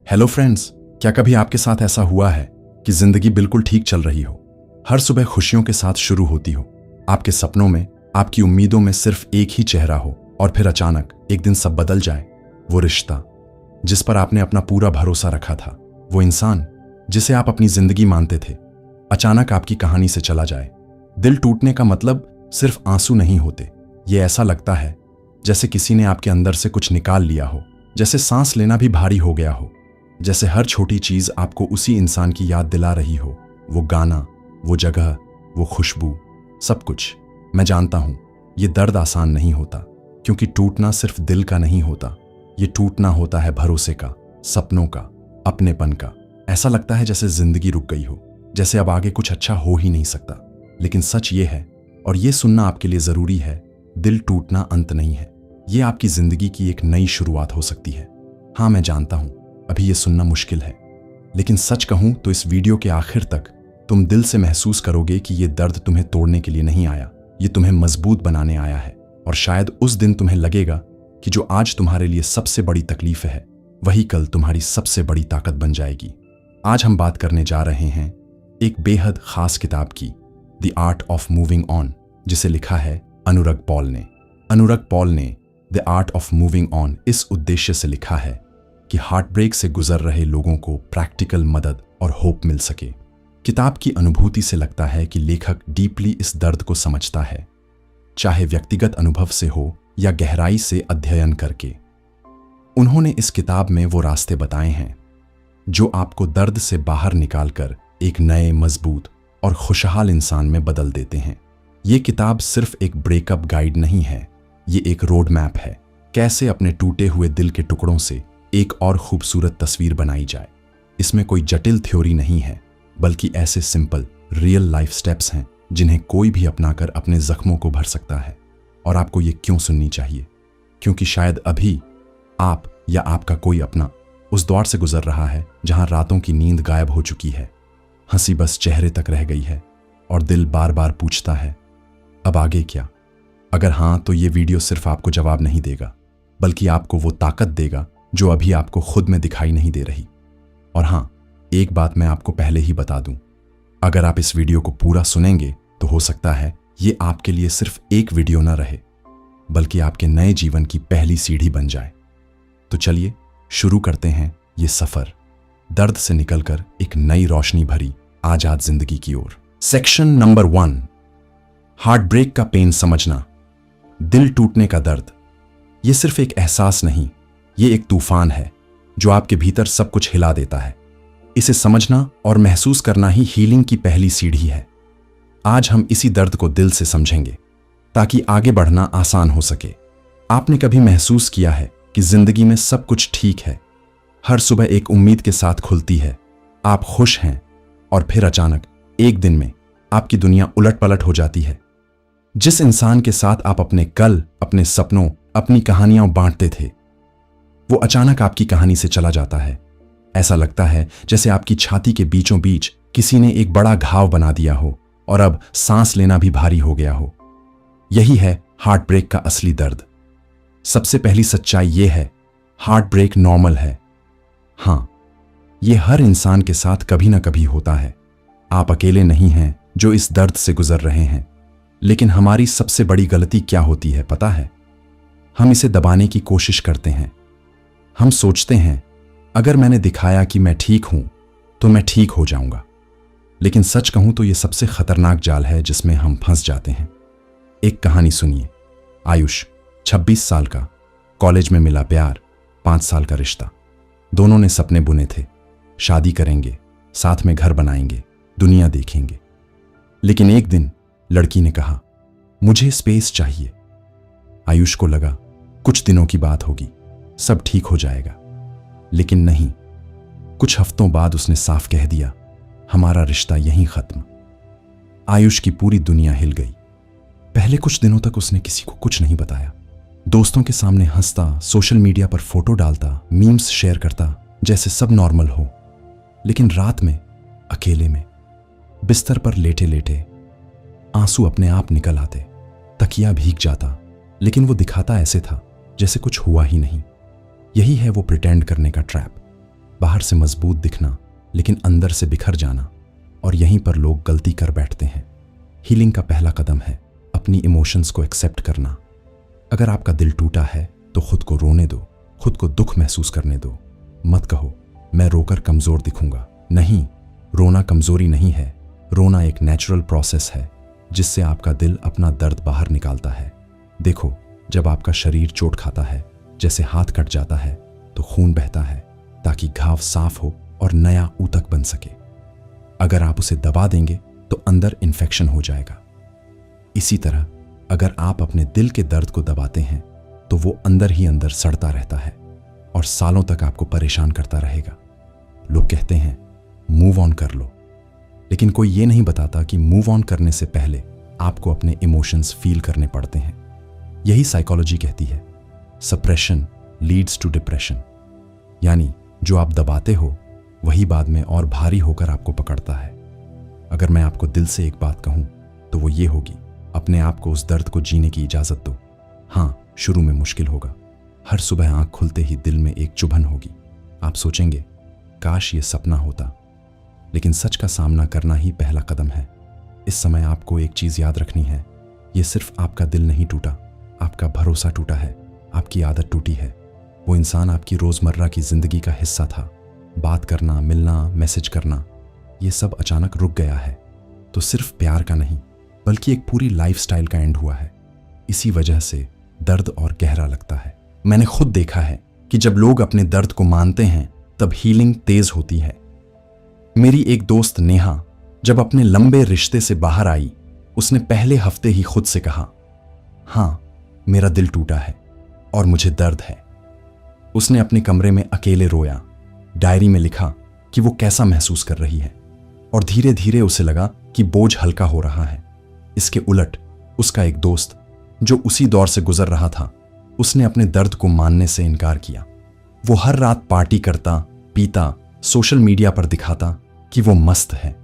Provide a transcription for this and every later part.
Hello friends, क्या कभी आपके साथ ऐसा हुआ है कि जिंदगी बिल्कुल ठीक चल रही हो, हर सुबह खुशियों के साथ शुरू होती हो, आपके सपनों में, आपकी उम्मीदों में सिर्फ एक ही चेहरा हो और फिर अचानक एक दिन सब बदल जाए। वो रिश्ता जिस पर आपने अपना पूरा भरोसा रखा था, वो इंसान जिसे आप अपनी जिंदगी मानते थे, अचानक आपकी कहानी से चला जाए। दिल टूटने का मतलब सिर्फ आंसू नहीं होते। ये ऐसा लगता है जैसे किसी ने आपके अंदर से कुछ निकाल लिया हो, जैसे सांस लेना भी भारी हो गया हो, जैसे हर छोटी चीज आपको उसी इंसान की याद दिला रही हो। वो गाना, वो जगह, वो खुशबू, सब कुछ। मैं जानता हूं ये दर्द आसान नहीं होता, क्योंकि टूटना सिर्फ दिल का नहीं होता, ये टूटना होता है भरोसे का, सपनों का, अपनेपन का। ऐसा लगता है जैसे जिंदगी रुक गई हो, जैसे अब आगे कुछ अच्छा हो ही नहीं सकता। लेकिन सच ये है, और ये सुनना आपके लिए जरूरी है, दिल टूटना अंत नहीं है, ये आपकी जिंदगी की एक नई शुरुआत हो सकती है। हाँ, मैं जानता हूं अभी ये सुनना मुश्किल है, लेकिन सच कहूं तो इस वीडियो के आखिर तक तुम दिल से महसूस करोगे कि ये दर्द तुम्हें तोड़ने के लिए नहीं आया, ये तुम्हें मजबूत बनाने आया है। और शायद उस दिन तुम्हें लगेगा कि जो आज तुम्हारे लिए सबसे बड़ी तकलीफ है, वही कल तुम्हारी सबसे बड़ी ताकत बन जाएगी। आज हम बात करने जा रहे हैं एक बेहद खास किताब की, the art of moving on, जिसे लिखा है अनुरग पॉल ने। अनुरग पॉल ने the art of moving on इस उद्देश्य से लिखा है कि हार्ट ब्रेक से गुजर रहे लोगों को प्रैक्टिकल मदद और होप मिल सके। किताब की अनुभूति से लगता है कि लेखक डीपली इस दर्द को समझता है, चाहे व्यक्तिगत अनुभव से हो या गहराई से अध्ययन करके। उन्होंने इस किताब में वो रास्ते बताए हैं जो आपको दर्द से बाहर निकालकर एक नए, मजबूत और खुशहाल इंसान में बदल देते हैं। ये किताब सिर्फ एक ब्रेकअप गाइड नहीं है, ये एक रोड मैप है, कैसे अपने टूटे हुए दिल के टुकड़ों से एक और खूबसूरत तस्वीर बनाई जाए। इसमें कोई जटिल थ्योरी नहीं है, बल्कि ऐसे सिंपल, रियल लाइफ स्टेप्स हैं जिन्हें कोई भी अपनाकर अपने जख्मों को भर सकता है। और आपको ये क्यों सुननी चाहिए? क्योंकि शायद अभी आप या आपका कोई अपना उस दौर से गुजर रहा है जहां रातों की नींद गायब हो चुकी है, हंसी बस चेहरे तक रह गई है, और दिल बार बार पूछता है, अब आगे क्या? अगर हां, तो ये वीडियो सिर्फ आपको जवाब नहीं देगा, बल्कि आपको वो ताकत देगा जो अभी आपको खुद में दिखाई नहीं दे रही। और हां, एक बात मैं आपको पहले ही बता दूं, अगर आप इस वीडियो को पूरा सुनेंगे तो हो सकता है ये आपके लिए सिर्फ एक वीडियो ना रहे, बल्कि आपके नए जीवन की पहली सीढ़ी बन जाए। तो चलिए शुरू करते हैं ये सफर, दर्द से निकलकर एक नई रोशनी भरी आजाद जिंदगी की ओर। सेक्शन नंबर 1, हार्ट ब्रेक का पेन समझना। दिल टूटने का दर्द ये सिर्फ एक एहसास नहीं, ये एक तूफान है जो आपके भीतर सब कुछ हिला देता है। इसे समझना और महसूस करना ही हीलिंग की पहली सीढ़ी है। आज हम इसी दर्द को दिल से समझेंगे ताकि आगे बढ़ना आसान हो सके। आपने कभी महसूस किया है कि जिंदगी में सब कुछ ठीक है, हर सुबह एक उम्मीद के साथ खुलती है, आप खुश हैं, और फिर अचानक एक दिन में आपकी दुनिया उलट पलट हो जाती है। जिस इंसान के साथ आप अपने कल, अपने सपनों, अपनी कहानियां बांटते थे, वो अचानक आपकी कहानी से चला जाता है। ऐसा लगता है जैसे आपकी छाती के बीचों बीच किसी ने एक बड़ा घाव बना दिया हो, और अब सांस लेना भी भारी हो गया हो। यही है हार्ट ब्रेक का असली दर्द। सबसे पहली सच्चाई यह है, हार्ट ब्रेक नॉर्मल है। हां, यह हर इंसान के साथ कभी ना कभी होता है। आप अकेले नहीं हैं जो इस दर्द से गुजर रहे हैं। लेकिन हमारी सबसे बड़ी गलती क्या होती है पता है? हम इसे दबाने की कोशिश करते हैं। हम सोचते हैं अगर मैंने दिखाया कि मैं ठीक हूं तो मैं ठीक हो जाऊंगा। लेकिन सच कहूं तो यह सबसे खतरनाक जाल है जिसमें हम फंस जाते हैं। एक कहानी सुनिए। आयुष 26 साल का, कॉलेज में मिला प्यार, 5 साल का रिश्ता। दोनों ने सपने बुने थे, शादी करेंगे, साथ में घर बनाएंगे, दुनिया देखेंगे। लेकिन एक दिन लड़की ने कहा, मुझे स्पेस चाहिए। आयुष को लगा कुछ दिनों की बात होगी, सब ठीक हो जाएगा। लेकिन नहीं, कुछ हफ्तों बाद उसने साफ कह दिया, हमारा रिश्ता यहीं खत्म। आयुष की पूरी दुनिया हिल गई। पहले कुछ दिनों तक उसने किसी को कुछ नहीं बताया। दोस्तों के सामने हंसता, सोशल मीडिया पर फोटो डालता, मीम्स शेयर करता, जैसे सब नॉर्मल हो। लेकिन रात में अकेले में बिस्तर पर लेटे लेटे आंसू अपने आप निकल आते, तकिया भीग जाता, लेकिन वो दिखाता ऐसे था जैसे कुछ हुआ ही नहीं। यही है वो प्रिटेंड करने का ट्रैप। बाहर से मजबूत दिखना लेकिन अंदर से बिखर जाना, और यहीं पर लोग गलती कर बैठते हैं। हीलिंग का पहला कदम है अपनी इमोशंस को एक्सेप्ट करना। अगर आपका दिल टूटा है तो खुद को रोने दो, खुद को दुख महसूस करने दो। मत कहो मैं रोकर कमजोर दिखूंगा। नहीं, रोना कमजोरी नहीं है, रोना एक नेचुरल प्रोसेस है जिससे आपका दिल अपना दर्द बाहर निकालता है। देखो, जब आपका शरीर चोट खाता है, जैसे हाथ कट जाता है, तो खून बहता है ताकि घाव साफ हो और नया ऊतक बन सके। अगर आप उसे दबा देंगे तो अंदर इन्फेक्शन हो जाएगा। इसी तरह अगर आप अपने दिल के दर्द को दबाते हैं तो वो अंदर ही अंदर सड़ता रहता है और सालों तक आपको परेशान करता रहेगा। लोग कहते हैं मूव ऑन कर लो, लेकिन कोई ये नहीं बताता कि मूव ऑन करने से पहले आपको अपने इमोशंस फील करने पड़ते हैं। यही साइकोलॉजी कहती है, सप्रेशन लीड्स टू डिप्रेशन। यानी जो आप दबाते हो वही बाद में और भारी होकर आपको पकड़ता है। अगर मैं आपको दिल से एक बात कहूं तो वो ये होगी, अपने आप को उस दर्द को जीने की इजाजत दो। हाँ, शुरू में मुश्किल होगा। हर सुबह आंख खुलते ही दिल में एक चुभन होगी। आप सोचेंगे काश ये सपना होता, लेकिन सच का सामना करना ही पहला कदम है। इस समय आपको एक चीज याद रखनी है, ये सिर्फ आपका दिल नहीं टूटा, आपका भरोसा टूटा है, आपकी आदत टूटी है। वो इंसान आपकी रोजमर्रा की जिंदगी का हिस्सा था। बात करना, मिलना, मैसेज करना, ये सब अचानक रुक गया है। तो सिर्फ प्यार का नहीं, बल्कि एक पूरी लाइफस्टाइल का एंड हुआ है। इसी वजह से दर्द और गहरा लगता है। मैंने खुद देखा है कि जब लोग अपने दर्द को मानते हैं तब हीलिंग तेज होती है। मेरी एक दोस्त नेहा जब अपने लंबे रिश्ते से बाहर आई, उसने पहले हफ्ते ही खुद से कहा, हाँ, मेरा दिल टूटा है और मुझे दर्द है। उसने अपने कमरे में अकेले रोया, डायरी में लिखा कि वो कैसा महसूस कर रही है, और धीरे धीरे उसे लगा कि बोझ हल्का हो रहा है। इसके उलट उसका एक दोस्त जो उसी दौर से गुजर रहा था, उसने अपने दर्द को मानने से इनकार किया। वो हर रात पार्टी करता, पीता, सोशल मीडिया पर दिखाता कि वो मस्त है,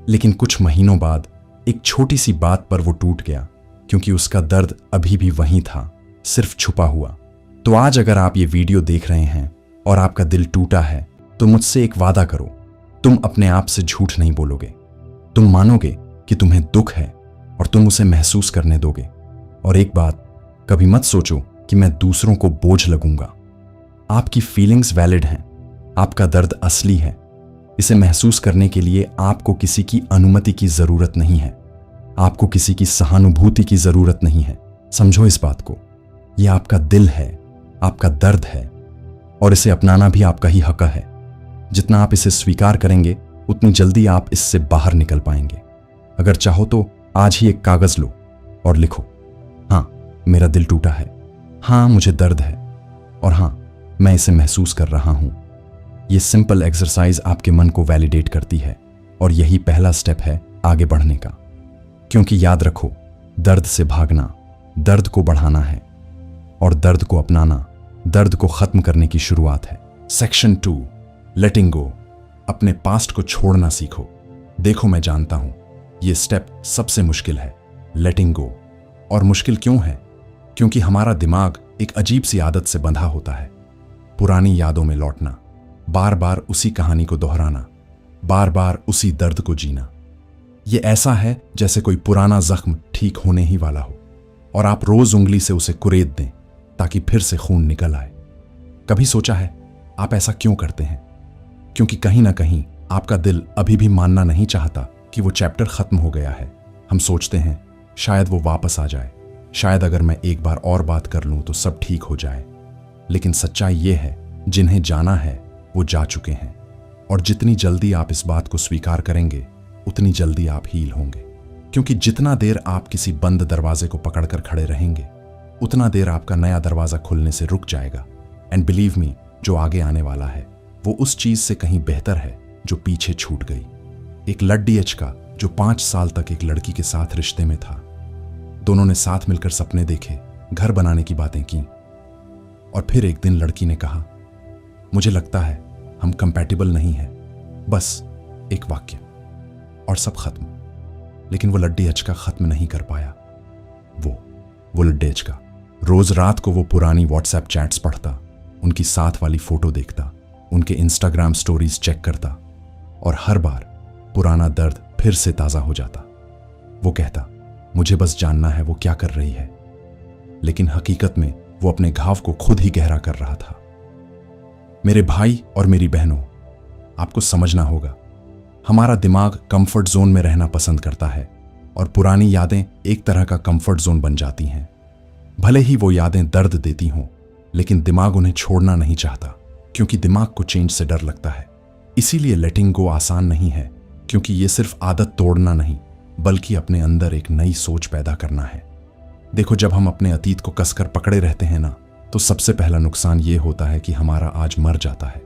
लेकिन कुछ महीनों बाद एक छोटी सी बात पर वो टूट गया, क्योंकि उसका दर्द अभी भी वहीं था, सिर्फ छुपा हुआ। तो आज अगर आप ये वीडियो देख रहे हैं और आपका दिल टूटा है, तो मुझसे एक वादा करो, तुम अपने आप से झूठ नहीं बोलोगे। तुम मानोगे कि तुम्हें दुख है और तुम उसे महसूस करने दोगे। और एक बात, कभी मत सोचो कि मैं दूसरों को बोझ लगूंगा। आपकी फीलिंग्स वैलिड हैं, आपका दर्द असली है। इसे महसूस करने के लिए आपको किसी की अनुमति की जरूरत नहीं है, आपको किसी की सहानुभूति की जरूरत नहीं है। समझो इस बात को, यह आपका दिल है, आपका दर्द है, और इसे अपनाना भी आपका ही हक है। जितना आप इसे स्वीकार करेंगे उतनी जल्दी आप इससे बाहर निकल पाएंगे। अगर चाहो तो आज ही एक कागज लो और लिखो, हाँ, मेरा दिल टूटा है, हाँ, मुझे दर्द है, और हाँ, मैं इसे महसूस कर रहा हूं। यह सिंपल एक्सरसाइज आपके मन को वैलिडेट करती है, और यही पहला स्टेप है आगे बढ़ने का। क्योंकि याद रखो, दर्द से भागना दर्द को बढ़ाना है, और दर्द को अपनाना दर्द को खत्म करने की शुरुआत है। सेक्शन 2, लेटिंग गो। अपने पास्ट को छोड़ना सीखो। देखो, मैं जानता हूं यह स्टेप सबसे मुश्किल है, लेटिंग गो। और मुश्किल क्यों है? क्योंकि हमारा दिमाग एक अजीब सी आदत से बंधा होता है, पुरानी यादों में लौटना, बार बार उसी कहानी को दोहराना, बार बार उसी दर्द को जीना। यह ऐसा है जैसे कोई पुराना जख्म ठीक होने ही वाला हो और आप रोज उंगली से उसे कुरेद दें ताकि फिर से खून निकल आए। कभी सोचा है आप ऐसा क्यों करते हैं? क्योंकि कहीं ना कहीं आपका दिल अभी भी मानना नहीं चाहता कि वो चैप्टर खत्म हो गया है। हम सोचते हैं शायद वो वापस आ जाए, शायद अगर मैं एक बार और बात कर लूं तो सब ठीक हो जाए। लेकिन सच्चाई ये है, जिन्हें जाना है वो जा चुके हैं, और जितनी जल्दी आप इस बात को स्वीकार करेंगे उतनी जल्दी आप हील होंगे। क्योंकि जितना देर आप किसी बंद दरवाजे को पकड़कर खड़े रहेंगे, उतना देर आपका नया दरवाजा खुलने से रुक जाएगा। एंड बिलीव मी, जो आगे आने वाला है वो उस चीज से कहीं बेहतर है जो पीछे छूट गई। एक लड्डी का जो 5 साल तक एक लड़की के साथ रिश्ते में था। दोनों ने साथ मिलकर सपने देखे, घर बनाने की बातें की, और फिर एक दिन लड़की ने कहा, मुझे लगता है हम कंपैटिबल नहीं हैं। बस एक वाक्य और सब खत्म। लेकिन वो लड्डी का खत्म नहीं कर पाया। वो लड्डी का रोज रात को वो पुरानी व्हाट्सएप चैट्स पढ़ता, उनकी साथ वाली फोटो देखता, उनके इंस्टाग्राम स्टोरीज चेक करता और हर बार पुराना दर्द फिर से ताज़ा हो जाता। वो कहता, मुझे बस जानना है वो क्या कर रही है, लेकिन हकीकत में वो अपने घाव को खुद ही गहरा कर रहा था। मेरे भाई और मेरी बहनों, आपको समझना होगा, हमारा दिमाग कंफर्ट जोन में रहना पसंद करता है और पुरानी यादें एक तरह का कंफर्ट जोन बन जाती हैं। भले ही वो यादें दर्द देती हों, लेकिन दिमाग उन्हें छोड़ना नहीं चाहता, क्योंकि दिमाग को चेंज से डर लगता है। इसीलिए लेटिंग गो आसान नहीं है, क्योंकि ये सिर्फ आदत तोड़ना नहीं, बल्कि अपने अंदर एक नई सोच पैदा करना है। देखो, जब हम अपने अतीत को कसकर पकड़े रहते हैं ना, तो सबसे पहला नुकसान ये होता है कि हमारा आज मर जाता है।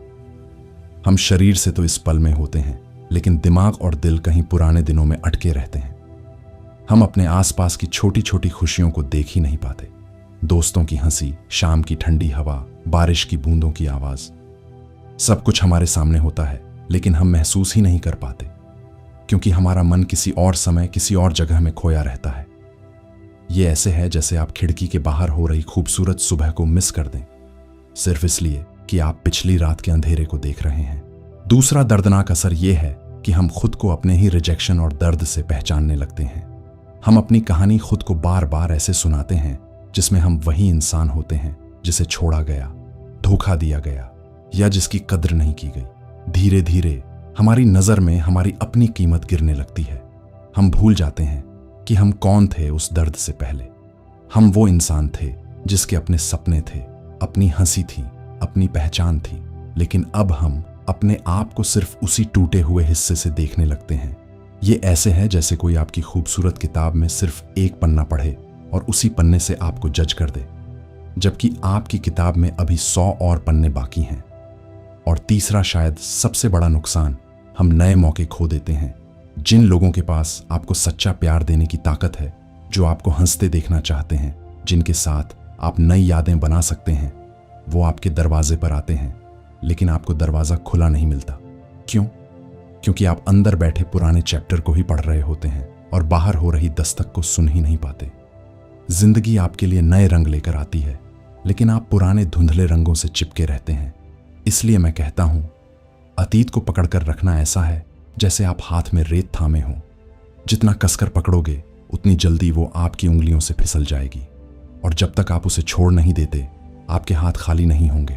हम शरीर से तो इस पल में होते हैं, लेकिन दिमाग और दिल कहीं पुराने दिनों में अटके रहते हैं। हम अपने आसपास की छोटी छोटी खुशियों को देख ही नहीं पाते। दोस्तों की हंसी, शाम की ठंडी हवा, बारिश की बूंदों की आवाज, सब कुछ हमारे सामने होता है, लेकिन हम महसूस ही नहीं कर पाते, क्योंकि हमारा मन किसी और समय, किसी और जगह में खोया रहता है। ये ऐसे है जैसे आप खिड़की के बाहर हो रही खूबसूरत सुबह को मिस कर दें, सिर्फ इसलिए कि आप पिछली रात के अंधेरे को देख रहे हैं। दूसरा दर्दनाक असर यह है कि हम खुद को अपने ही रिजेक्शन और दर्द से पहचानने लगते हैं। हम अपनी कहानी खुद को बार बार ऐसे सुनाते हैं जिसमें हम वही इंसान होते हैं जिसे छोड़ा गया, धोखा दिया गया या जिसकी कद्र नहीं की गई। धीरे धीरे हमारी नजर में हमारी अपनी कीमत गिरने लगती है। हम भूल जाते हैं कि हम कौन थे उस दर्द से पहले। हम वो इंसान थे जिसके अपने सपने थे, अपनी हंसी थी, अपनी पहचान थी, लेकिन अब हम अपने आप को सिर्फ उसी टूटे हुए हिस्से से देखने लगते हैं। ये ऐसे है जैसे कोई आपकी खूबसूरत किताब में सिर्फ एक पन्ना पढ़े और उसी पन्ने से आपको जज कर दे, जबकि आपकी किताब में अभी 100 और पन्ने बाकी हैं। और तीसरा, शायद सबसे बड़ा नुकसान, हम नए मौके खो देते हैं। जिन लोगों के पास आपको सच्चा प्यार देने की ताकत है, जो आपको हंसते देखना चाहते हैं, जिनके साथ आप नई यादें बना सकते हैं, वो आपके दरवाजे पर आते हैं, लेकिन आपको दरवाजा खुला नहीं मिलता। क्यों? क्योंकि आप अंदर बैठे पुराने चैप्टर को ही पढ़ रहे होते हैं और बाहर हो रही दस्तक को सुन ही नहीं पाते। जिंदगी आपके लिए नए रंग लेकर आती है, लेकिन आप पुराने धुंधले रंगों से चिपके रहते हैं। इसलिए मैं कहता हूं, अतीत को पकड़कर रखना ऐसा है जैसे आप हाथ में रेत थामे हों। जितना कसकर पकड़ोगे, उतनी जल्दी वो आपकी उंगलियों से फिसल जाएगी, और जब तक आप उसे छोड़ नहीं देते, आपके हाथ खाली नहीं होंगे,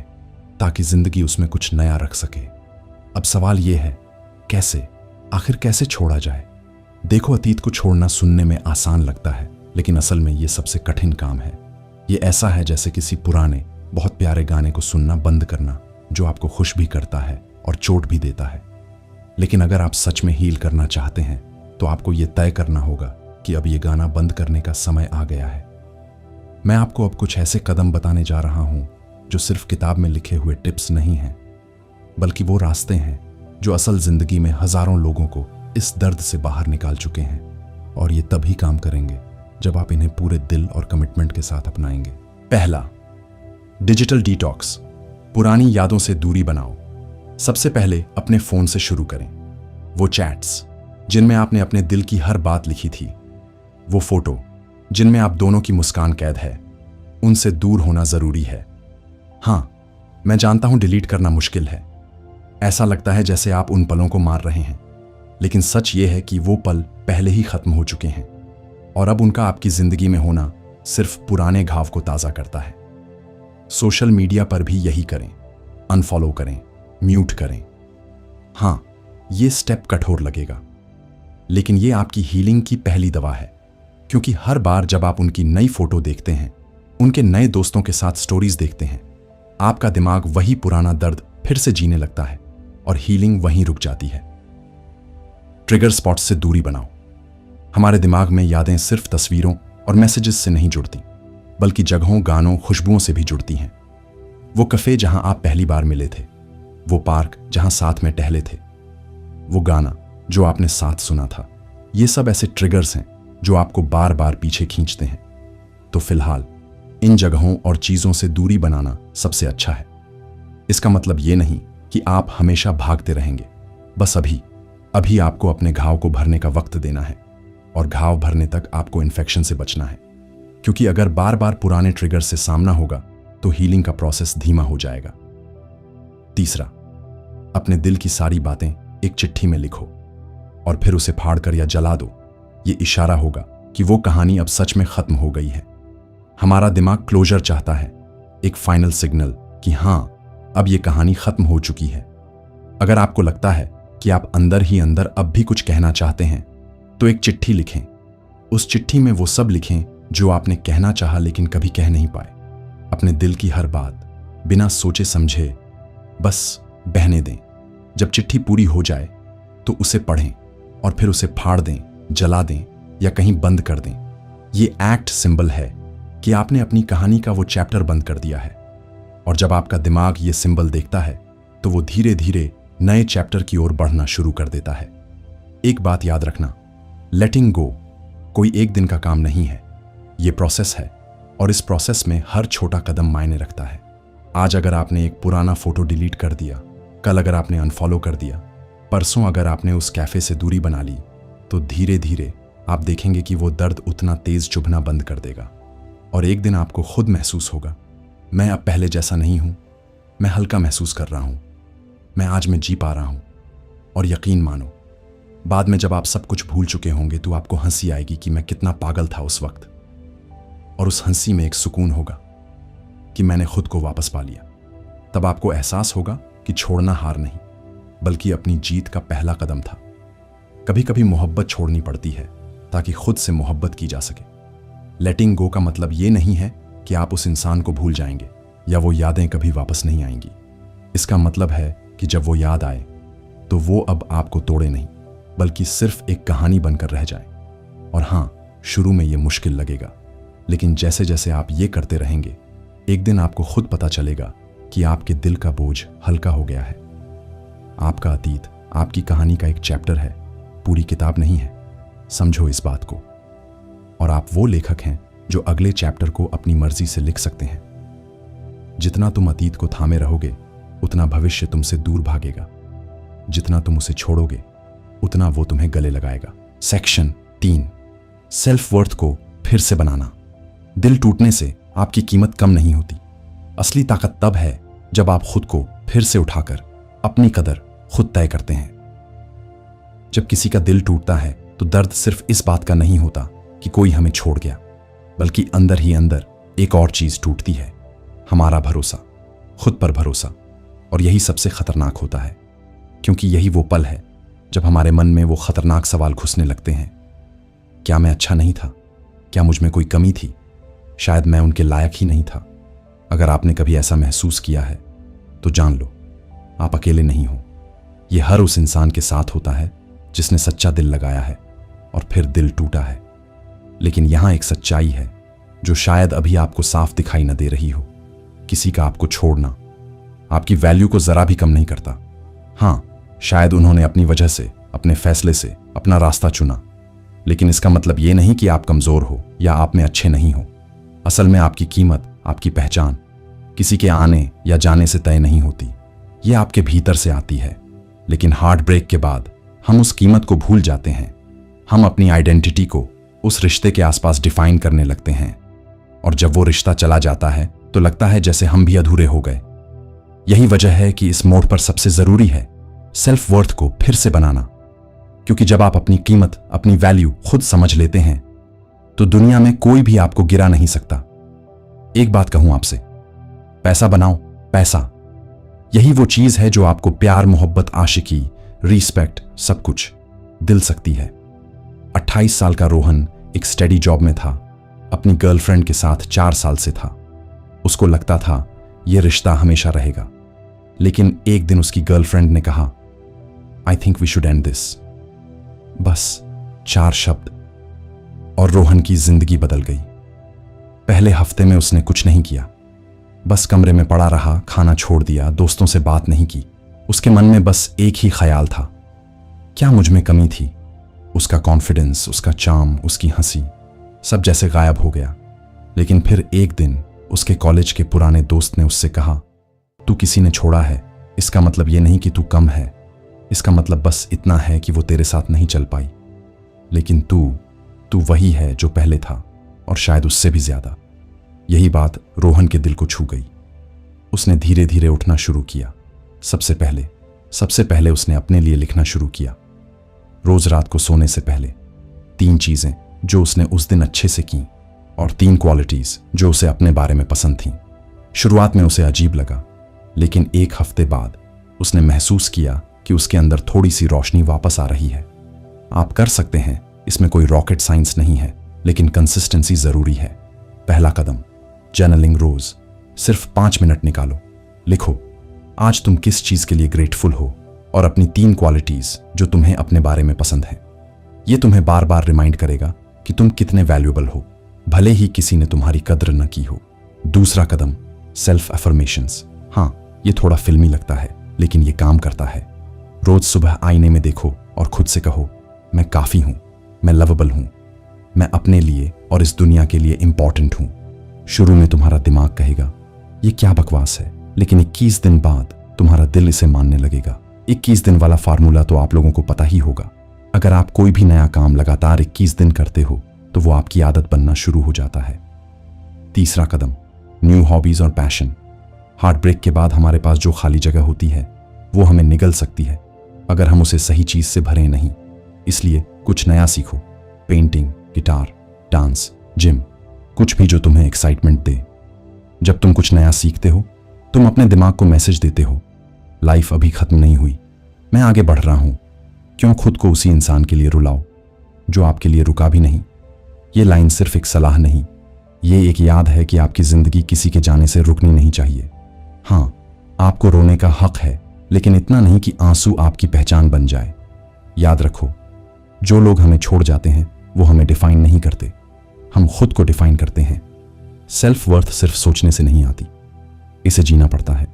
ताकि जिंदगी उसमें कुछ नया रख सके। अब सवाल यह है, कैसे? आखिर कैसे छोड़ा जाए? देखो, अतीत को छोड़ना सुनने में आसान लगता है, लेकिन असल में यह सबसे कठिन काम है। यह ऐसा है जैसे किसी पुराने बहुत प्यारे गाने को सुनना बंद करना, जो आपको खुश भी करता है और चोट भी देता है। लेकिन अगर आप सच में हील करना चाहते हैं, तो आपको यह तय करना होगा कि अब यह गाना बंद करने का समय आ गया है। मैं आपको अब कुछ ऐसे कदम बताने जा रहा हूं जो सिर्फ किताब में लिखे हुए टिप्स नहीं हैं, बल्कि वो रास्ते हैं जो असल जिंदगी में हजारों लोगों को इस दर्द से बाहर निकाल चुके हैं। और ये तभी काम करेंगे जब आप इन्हें पूरे दिल और कमिटमेंट के साथ अपनाएंगे। पहला, डिजिटल डिटॉक्स। पुरानी यादों से दूरी बनाओ। सबसे पहले अपने फोन से शुरू करें। वो चैट्स जिनमें आपने अपने दिल की हर बात लिखी थी, वो फोटो जिनमें आप दोनों की मुस्कान कैद है, उनसे दूर होना जरूरी है। हां, मैं जानता हूं डिलीट करना मुश्किल है। ऐसा लगता है जैसे आप उन पलों को मार रहे हैं, लेकिन सच ये है कि वो पल पहले ही खत्म हो चुके हैं, और अब उनका आपकी जिंदगी में होना सिर्फ पुराने घाव को ताजा करता है। सोशल मीडिया पर भी यही करें। अनफॉलो करें, म्यूट करें। हां, ये स्टेप कठोर लगेगा, लेकिन ये आपकी हीलिंग की पहली दवा है, क्योंकि हर बार जब आप उनकी नई फोटो देखते हैं, उनके नए दोस्तों के साथ स्टोरीज देखते हैं, आपका दिमाग वही पुराना दर्द फिर से जीने लगता है और हीलिंग वहीं रुक जाती है। ट्रिगर स्पॉट्स से दूरी बनाओ। हमारे दिमाग में यादें सिर्फ तस्वीरों और मैसेजेस से नहीं जुड़ती, बल्कि जगहों, गानों, खुशबुओं से भी जुड़ती हैं। वो कफे जहां आप पहली बार मिले थे, वो पार्क जहां साथ में टहले थे, वो गाना जो आपने साथ सुना था, ये सब ऐसे ट्रिगर्स हैं जो आपको बार बार पीछे खींचते हैं। तो फिलहाल इन जगहों और चीजों से दूरी बनाना सबसे अच्छा है। इसका मतलब ये नहीं कि आप हमेशा भागते रहेंगे, बस अभी आपको अपने घाव को भरने का वक्त देना है, और घाव भरने तक आपको इन्फेक्शन से बचना है, क्योंकि अगर बार बार पुराने ट्रिगर से सामना होगा तो हीलिंग का प्रोसेस धीमा हो जाएगा। तीसरा, अपने दिल की सारी बातें एक चिट्ठी में लिखो और फिर उसे फाड़कर या जला दो। ये इशारा होगा कि वो कहानी अब सच में खत्म हो गई है। हमारा दिमाग क्लोजर चाहता है, एक फाइनल सिग्नल कि हाँ, अब ये कहानी खत्म हो चुकी है। अगर आपको लगता है कि आप अंदर ही अंदर अब भी कुछ कहना चाहते हैं, तो एक चिट्ठी लिखें। उस चिट्ठी में वो सब लिखें जो आपने कहना चाहा लेकिन कभी कह नहीं पाए। अपने दिल की हर बात बिना सोचे समझे बस बहने दें। जब चिट्ठी पूरी हो जाए तो उसे पढ़ें और फिर उसे फाड़ दें, जला दें या कहीं बंद कर दें। ये एक्ट सिंबल है कि आपने अपनी कहानी का वो चैप्टर बंद कर दिया है। और जब आपका दिमाग ये सिंबल देखता है तो वो धीरे धीरे नए चैप्टर की ओर बढ़ना शुरू कर देता है। एक बात याद रखना, लेटिंग गो कोई एक दिन का काम नहीं है, ये प्रोसेस है और इस प्रोसेस में हर छोटा कदम मायने रखता है। आज अगर आपने एक पुराना फोटो डिलीट कर दिया, कल अगर आपने अनफॉलो कर दिया, परसों अगर आपने उस कैफे से दूरी बना ली, तो धीरे धीरे आप देखेंगे कि वो दर्द उतना तेज चुभना बंद कर देगा और एक दिन आपको खुद महसूस होगा, मैं अब पहले जैसा नहीं हूं, मैं हल्का महसूस कर रहा हूं, मैं आज में जी पा रहा हूं। और यकीन मानो, बाद में जब आप सब कुछ भूल चुके होंगे तो आपको हंसी आएगी कि मैं कितना पागल था उस वक्त। और उस हंसी में एक सुकून होगा कि मैंने खुद को वापस पा लिया। तब आपको एहसास होगा कि छोड़ना हार नहीं, बल्कि अपनी जीत का पहला कदम था। कभी कभी मोहब्बत छोड़नी पड़ती है ताकि खुद से मोहब्बत की जा सके। लेटिंग गो का मतलब ये नहीं है कि आप उस इंसान को भूल जाएंगे या वो यादें कभी वापस नहीं आएंगी। इसका मतलब है कि जब वो याद आए तो वो अब आपको तोड़े नहीं, बल्कि सिर्फ एक कहानी बनकर रह जाए। और हाँ, शुरू में ये मुश्किल लगेगा, लेकिन जैसे जैसे आप ये करते रहेंगे, एक दिन आपको खुद पता चलेगा कि आपके दिल का बोझ हल्का हो गया है। आपका अतीत आपकी कहानी का एक चैप्टर है, पूरी किताब नहीं है। समझो इस बात को। और आप वो लेखक हैं जो अगले चैप्टर को अपनी मर्जी से लिख सकते हैं। जितना तुम अतीत को थामे रहोगे, उतना भविष्य तुमसे दूर भागेगा। जितना तुम उसे छोड़ोगे, उतना वो तुम्हें गले लगाएगा। सेक्शन 3, सेल्फ वर्थ को फिर से बनाना। दिल टूटने से आपकी कीमत कम नहीं होती। असली ताकत तब है जब आप खुद को फिर से उठाकर अपनी कदर खुद तय करते हैं। जब किसी का दिल टूटता है तो दर्द सिर्फ इस बात का नहीं होता कि कोई हमें छोड़ गया, बल्कि अंदर ही अंदर एक और चीज टूटती है, हमारा भरोसा, खुद पर भरोसा। और यही सबसे खतरनाक होता है, क्योंकि यही वो पल है जब हमारे मन में वो खतरनाक सवाल घुसने लगते हैं। क्या मैं अच्छा नहीं था? क्या मुझ में कोई कमी थी? शायद मैं उनके लायक ही नहीं था। अगर आपने कभी ऐसा महसूस किया है तो जान लो, आप अकेले नहीं हो। ये हर उस इंसान के साथ होता है जिसने सच्चा दिल लगाया है और फिर दिल टूटा है। लेकिन यहां एक सच्चाई है जो शायद अभी आपको साफ दिखाई न दे रही हो। किसी का आपको छोड़ना आपकी वैल्यू को जरा भी कम नहीं करता। हां, शायद उन्होंने अपनी वजह से, अपने फैसले से अपना रास्ता चुना, लेकिन इसका मतलब यह नहीं कि आप कमजोर हो या आप में अच्छे नहीं हो। असल में आपकी कीमत, आपकी पहचान किसी के आने या जाने से तय नहीं होती, ये आपके भीतर से आती है। लेकिन हार्ट ब्रेक के बाद हम उस कीमत को भूल जाते हैं। हम अपनी आइडेंटिटी को उस रिश्ते के आसपास डिफाइन करने लगते हैं, और जब वो रिश्ता चला जाता है तो लगता है जैसे हम भी अधूरे हो गए। यही वजह है कि इस मोड़ पर सबसे जरूरी है सेल्फ वर्थ को फिर से बनाना, क्योंकि जब आप अपनी कीमत, अपनी वैल्यू खुद समझ लेते हैं तो दुनिया में कोई भी आपको गिरा नहीं सकता। एक बात कहूं आपसे, पैसा बनाओ, पैसा यही वो चीज है जो आपको प्यार, मोहब्बत, आशिकी, रिस्पेक्ट सब कुछ दिल सकती है। 28 साल का रोहन एक स्टडी जॉब में था, अपनी गर्लफ्रेंड के साथ 4 साल से था। उसको लगता था यह रिश्ता हमेशा रहेगा, लेकिन एक दिन उसकी गर्लफ्रेंड ने कहा, I think we should end this. बस 4 शब्द और रोहन की जिंदगी बदल गई। पहले हफ्ते में उसने कुछ नहीं किया, बस कमरे में पड़ा रहा, खाना छोड़ दिया, दोस्तों से बात नहीं की। उसके मन में बस एक ही ख्याल था, क्या मुझ में कमी थी? उसका कॉन्फिडेंस, उसका चार्म, उसकी हंसी सब जैसे गायब हो गया। लेकिन फिर एक दिन उसके कॉलेज के पुराने दोस्त ने उससे कहा, तू किसी ने छोड़ा है, इसका मतलब ये नहीं कि तू कम है, इसका मतलब बस इतना है कि वो तेरे साथ नहीं चल पाई। लेकिन तू वही है जो पहले था, और शायद उससे भी ज्यादा। यही बात रोहन के दिल को छू गई। उसने धीरे धीरे उठना शुरू किया। सबसे पहले सबसे पहले उसने अपने लिए लिखना शुरू किया। रोज रात को सोने से पहले 3 चीजें जो उसने उस दिन अच्छे से की और 3 क्वालिटीज जो उसे अपने बारे में पसंद थीं। शुरुआत में उसे अजीब लगा, लेकिन 1 हफ्ते बाद उसने महसूस किया कि उसके अंदर थोड़ी सी रोशनी वापस आ रही है। आप कर सकते हैं, इसमें कोई रॉकेट साइंस नहीं है, लेकिन कंसिस्टेंसी जरूरी है। पहला कदम, जर्नलिंग। रोज सिर्फ 5 मिनट निकालो, लिखो आज तुम किस चीज के लिए ग्रेटफुल हो और अपनी 3 क्वालिटीज जो तुम्हें अपने बारे में पसंद है। यह तुम्हें बार बार रिमाइंड करेगा कि तुम कितने वैल्यूएबल हो, भले ही किसी ने तुम्हारी कद्र न की हो। दूसरा कदम, सेल्फ अफर्मेशंस। हाँ, ये थोड़ा फिल्मी लगता है, लेकिन ये काम करता है। रोज सुबह आईने में देखो और खुद से कहो, मैं काफी हूं, मैं लवेबल हूं, मैं अपने लिए और इस दुनिया के लिए इंपॉर्टेंट हूं। शुरू में तुम्हारा दिमाग कहेगा ये क्या बकवास है, लेकिन 21 दिन बाद तुम्हारा दिल इसे मानने लगेगा। 21 दिन वाला फार्मूला तो आप लोगों को पता ही होगा। अगर आप कोई भी नया काम लगातार 21 दिन करते हो तो वो आपकी आदत बनना शुरू हो जाता है। तीसरा कदम, न्यू हॉबीज और पैशन। हार्ट ब्रेक के बाद हमारे पास जो खाली जगह होती है वो हमें निगल सकती है अगर हम उसे सही चीज से भरें नहीं। इसलिए कुछ नया सीखो, पेंटिंग, गिटार, डांस, जिम, कुछ भी जो तुम्हें एक्साइटमेंट दे। जब तुम कुछ नया सीखते हो तुम अपने दिमाग को मैसेज देते हो, लाइफ अभी खत्म नहीं हुई, मैं आगे बढ़ रहा हूं। क्यों खुद को उसी इंसान के लिए रुलाओ जो आपके लिए रुका भी नहीं। ये लाइन सिर्फ एक सलाह नहीं, ये एक याद है कि आपकी जिंदगी किसी के जाने से रुकनी नहीं चाहिए। हाँ, आपको रोने का हक है, लेकिन इतना नहीं कि आंसू आपकी पहचान बन जाए। याद रखो, जो लोग हमें छोड़ जाते हैं वो हमें डिफाइन नहीं करते, हम खुद को डिफाइन करते हैं। सेल्फ वर्थ सिर्फ सोचने से नहीं आती, इसे जीना पड़ता है।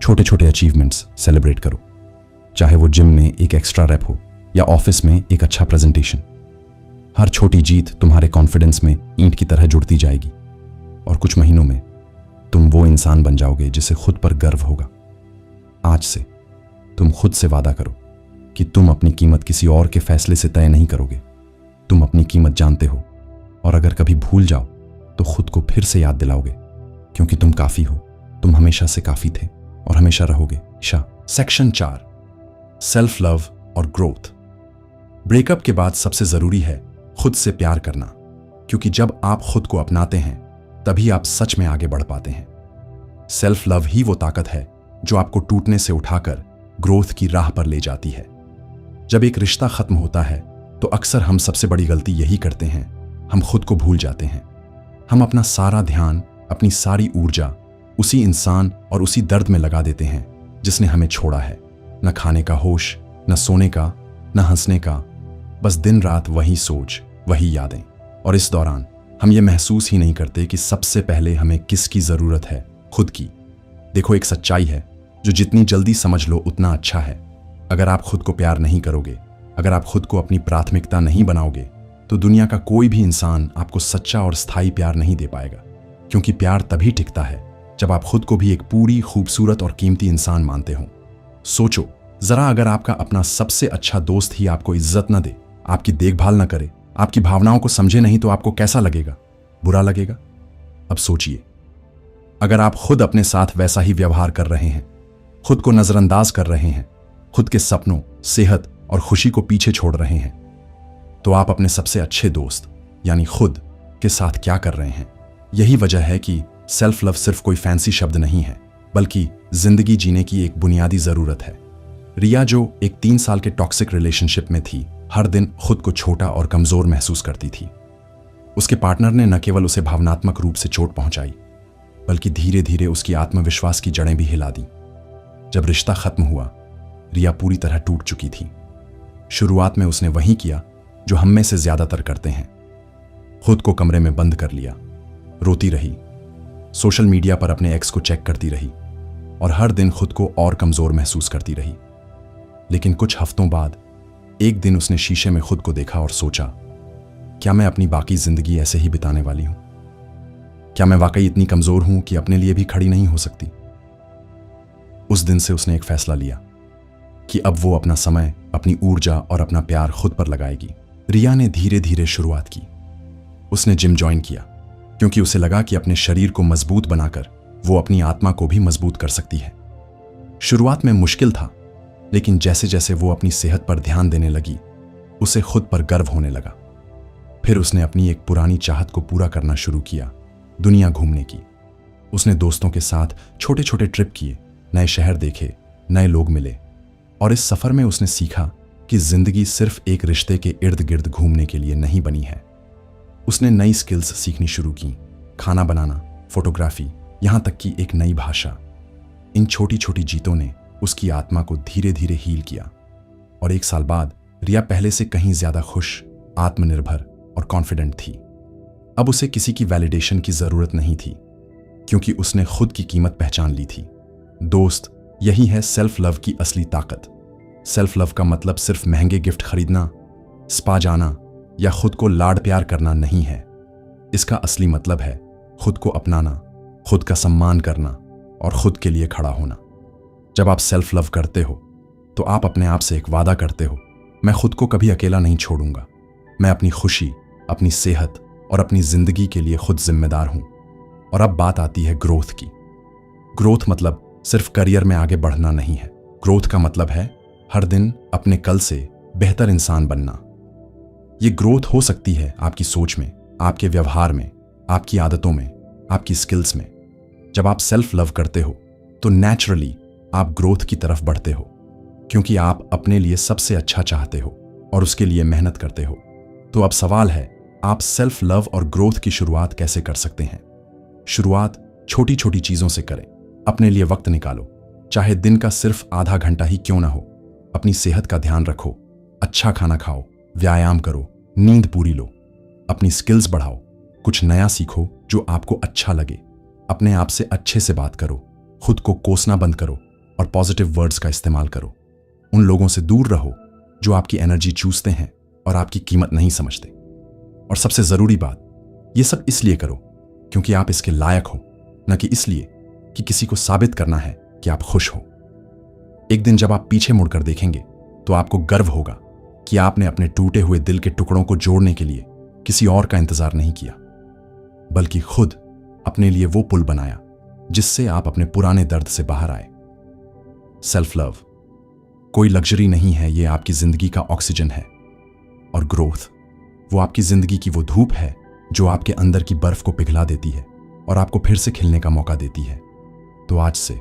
छोटे छोटे अचीवमेंट्स सेलिब्रेट करो, चाहे वो जिम में एक एक्स्ट्रा रैप हो या ऑफिस में एक अच्छा प्रेजेंटेशन। हर छोटी जीत तुम्हारे कॉन्फिडेंस में ईंट की तरह जुड़ती जाएगी और कुछ महीनों में तुम वो इंसान बन जाओगे जिसे खुद पर गर्व होगा। आज से तुम खुद से वादा करो कि तुम अपनी कीमत किसी और के फैसले से तय नहीं करोगे। तुम अपनी कीमत जानते हो और अगर कभी भूल जाओ तो खुद को फिर से याद दिलाओगे, क्योंकि तुम काफी हो, तुम हमेशा से काफी थे और हमेशा रहोगे। सेक्शन 4, सेल्फ लव और ग्रोथ। ब्रेकअप के बाद सबसे जरूरी है खुद से प्यार करना, क्योंकि जब आप खुद को अपनाते हैं तभी आप सच में आगे बढ़ पाते हैं। सेल्फ लव ही वो ताकत है जो आपको टूटने से उठाकर ग्रोथ की राह पर ले जाती है। जब एक रिश्ता खत्म होता है तो अक्सर हम सबसे बड़ी गलती यही करते हैं, हम खुद को भूल जाते हैं। हम अपना सारा ध्यान, अपनी सारी ऊर्जा उसी इंसान और उसी दर्द में लगा देते हैं जिसने हमें छोड़ा है। न खाने का होश, न सोने का, न हंसने का, बस दिन रात वही सोच, वही यादें। और इस दौरान हम ये महसूस ही नहीं करते कि सबसे पहले हमें किसकी जरूरत है, खुद की। देखो, एक सच्चाई है जो जितनी जल्दी समझ लो उतना अच्छा है। अगर आप खुद को प्यार नहीं करोगे, अगर आप खुद को अपनी प्राथमिकता नहीं बनाओगे, तो दुनिया का कोई भी इंसान आपको सच्चा और स्थायी प्यार नहीं दे पाएगा। क्योंकि प्यार तभी टिकता है जब आप खुद को भी एक पूरी, खूबसूरत और कीमती इंसान मानते हो। सोचो जरा, अगर आपका अपना सबसे अच्छा दोस्त ही आपको इज्जत न दे, आपकी देखभाल न करे, आपकी भावनाओं को समझे नहीं, तो आपको कैसा लगेगा? बुरा लगेगा। अब सोचिए, अगर आप खुद अपने साथ वैसा ही व्यवहार कर रहे हैं, खुद को नजरअंदाज कर रहे हैं, खुद के सपनों, सेहत और खुशी को पीछे छोड़ रहे हैं, तो आप अपने सबसे अच्छे दोस्त यानी खुद के साथ क्या कर रहे हैं? यही वजह है कि सेल्फ लव सिर्फ कोई फैंसी शब्द नहीं है, बल्कि जिंदगी जीने की एक बुनियादी जरूरत है। रिया, जो एक 3 साल के टॉक्सिक रिलेशनशिप में थी, हर दिन खुद को छोटा और कमजोर महसूस करती थी। उसके पार्टनर ने न केवल उसे भावनात्मक रूप से चोट पहुंचाई, बल्कि धीरे धीरे उसकी आत्मविश्वास की जड़ें भी हिला दी। जब रिश्ता खत्म हुआ, रिया पूरी तरह टूट चुकी थी। शुरुआत में उसने वही किया जो हम में से ज्यादातर करते हैं, खुद को कमरे में बंद कर लिया, रोती रही, सोशल मीडिया पर अपने एक्स को चेक करती रही और हर दिन खुद को और कमजोर महसूस करती रही। लेकिन कुछ हफ्तों बाद एक दिन उसने शीशे में खुद को देखा और सोचा, क्या मैं अपनी बाकी जिंदगी ऐसे ही बिताने वाली हूं? क्या मैं वाकई इतनी कमजोर हूं कि अपने लिए भी खड़ी नहीं हो सकती? उस दिन से उसने एक फैसला लिया कि अब वो अपना समय, अपनी ऊर्जा और अपना प्यार खुद पर लगाएगी। रिया ने धीरे धीरे शुरुआत की। उसने जिम ज्वाइन किया क्योंकि उसे लगा कि अपने शरीर को मजबूत बनाकर वो अपनी आत्मा को भी मजबूत कर सकती है। शुरुआत में मुश्किल था, लेकिन जैसे जैसे वो अपनी सेहत पर ध्यान देने लगी, उसे खुद पर गर्व होने लगा। फिर उसने अपनी एक पुरानी चाहत को पूरा करना शुरू किया, दुनिया घूमने की। उसने दोस्तों के साथ छोटे छोटे ट्रिप किए, नए शहर देखे, नए लोग मिले, और इस सफर में उसने सीखा कि जिंदगी सिर्फ एक रिश्ते के इर्द गिर्द घूमने के लिए नहीं बनी है। उसने नई स्किल्स सीखनी शुरू की, खाना बनाना, फोटोग्राफी, यहां तक कि एक नई भाषा। इन छोटी छोटी जीतों ने उसकी आत्मा को धीरे धीरे हील किया, और 1 साल बाद रिया पहले से कहीं ज्यादा खुश, आत्मनिर्भर और कॉन्फिडेंट थी। अब उसे किसी की वैलिडेशन की जरूरत नहीं थी, क्योंकि उसने खुद की कीमत पहचान ली थी। दोस्त, यही है सेल्फ लव की असली ताकत। सेल्फ लव का मतलब सिर्फ महंगे गिफ्ट खरीदना, स्पा जाना या खुद को लाड प्यार करना नहीं है। इसका असली मतलब है खुद को अपनाना, खुद का सम्मान करना और खुद के लिए खड़ा होना। जब आप सेल्फ लव करते हो तो आप अपने आप से एक वादा करते हो, मैं खुद को कभी अकेला नहीं छोड़ूंगा। मैं अपनी खुशी, अपनी सेहत और अपनी जिंदगी के लिए खुद जिम्मेदार हूं। और अब बात आती है ग्रोथ की। ग्रोथ मतलब सिर्फ करियर में आगे बढ़ना नहीं है। ग्रोथ का मतलब है हर दिन अपने कल से बेहतर इंसान बनना। ये ग्रोथ हो सकती है आपकी सोच में, आपके व्यवहार में, आपकी आदतों में, आपकी स्किल्स में। जब आप सेल्फ लव करते हो तो नेचुरली आप ग्रोथ की तरफ बढ़ते हो, क्योंकि आप अपने लिए सबसे अच्छा चाहते हो और उसके लिए मेहनत करते हो। तो अब सवाल है, आप सेल्फ लव और ग्रोथ की शुरुआत कैसे कर सकते हैं? शुरुआत छोटी छोटी चीजों से करें। अपने लिए वक्त निकालो, चाहे दिन का सिर्फ आधा घंटा ही क्यों ना हो। अपनी सेहत का ध्यान रखो, अच्छा खाना खाओ, व्यायाम करो, नींद पूरी लो। अपनी स्किल्स बढ़ाओ, कुछ नया सीखो जो आपको अच्छा लगे। अपने आप से अच्छे से बात करो, खुद को कोसना बंद करो और पॉजिटिव वर्ड्स का इस्तेमाल करो। उन लोगों से दूर रहो जो आपकी एनर्जी चूसते हैं और आपकी कीमत नहीं समझते। और सबसे जरूरी बात, ये सब इसलिए करो क्योंकि आप इसके लायक हो, न कि इसलिए कि किसी को साबित करना है कि आप खुश हो। एक दिन जब आप पीछे मुड़कर देखेंगे तो आपको गर्व होगा कि आपने अपने टूटे हुए दिल के टुकड़ों को जोड़ने के लिए किसी और का इंतजार नहीं किया, बल्कि खुद अपने लिए वो पुल बनाया जिससे आप अपने पुराने दर्द से बाहर आए। सेल्फ लव कोई लग्जरी नहीं है, ये आपकी जिंदगी का ऑक्सीजन है। और ग्रोथ वो आपकी जिंदगी की वो धूप है जो आपके अंदर की बर्फ को पिघला देती है और आपको फिर से खिलने का मौका देती है। तो आज से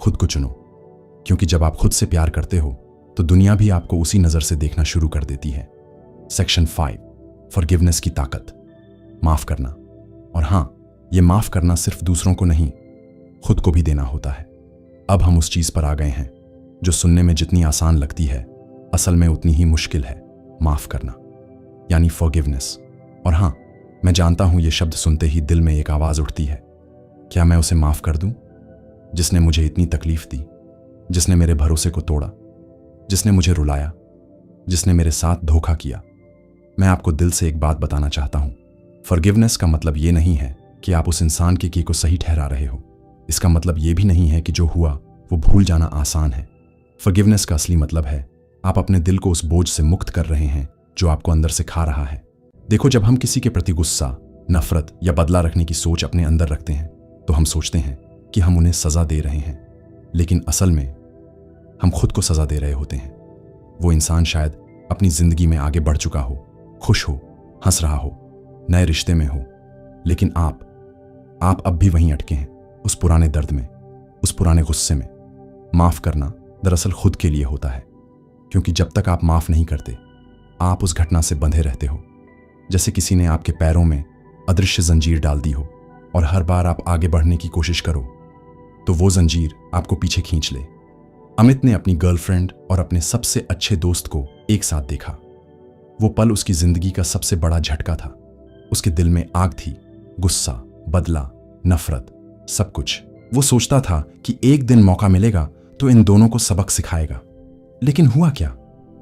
खुद को चुनो, क्योंकि जब आप खुद से प्यार करते हो तो दुनिया भी आपको उसी नजर से देखना शुरू कर देती है। सेक्शन 5, फॉरगिवनेस की ताकत, माफ करना। और हां, ये माफ करना सिर्फ दूसरों को नहीं, खुद को भी देना होता है। अब हम उस चीज पर आ गए हैं जो सुनने में जितनी आसान लगती है, असल में उतनी ही मुश्किल है, माफ करना, यानी फॉरगिवनेस। और हां, मैं जानता हूं ये शब्द सुनते ही दिल में एक आवाज उठती है, क्या मैं उसे माफ कर दूं जिसने मुझे इतनी तकलीफ दी, जिसने मेरे भरोसे को तोड़ा, जिसने मुझे रुलाया, जिसने मेरे साथ धोखा किया। मैं आपको दिल से एक बात बताना चाहता हूं, फॉरगिवनेस का मतलब ये नहीं है कि आप उस इंसान के किए को सही ठहरा रहे हो। इसका मतलब ये भी नहीं है कि जो हुआ वो भूल जाना आसान है। फॉरगिवनेस का असली मतलब है आप अपने दिल को उस बोझ से मुक्त कर रहे हैं जो आपको अंदर से खा रहा है। देखो, जब हम किसी के प्रति गुस्सा, नफरत या बदला रखने की सोच अपने अंदर रखते हैं तो हम सोचते हैं कि हम उन्हें सजा दे रहे हैं, लेकिन असल में हम खुद को सजा दे रहे होते हैं। वो इंसान शायद अपनी जिंदगी में आगे बढ़ चुका हो, खुश हो, हंस रहा हो, नए रिश्ते में हो, लेकिन आप अब भी वहीं अटके हैं, उस पुराने दर्द में, उस पुराने गुस्से में। माफ करना दरअसल खुद के लिए होता है, क्योंकि जब तक आप माफ नहीं करते आप उस घटना से बंधे रहते हो, जैसे किसी ने आपके पैरों में अदृश्य जंजीर डाल दी हो और हर बार आप आगे बढ़ने की कोशिश करो तो वो जंजीर आपको पीछे खींच ले। अमित ने अपनी गर्लफ्रेंड और अपने सबसे अच्छे दोस्त को एक साथ देखा। वो पल उसकी जिंदगी का सबसे बड़ा झटका था। उसके दिल में आग थी, गुस्सा, बदला, नफरत, सब कुछ। वो सोचता था कि एक दिन मौका मिलेगा तो इन दोनों को सबक सिखाएगा, लेकिन हुआ क्या?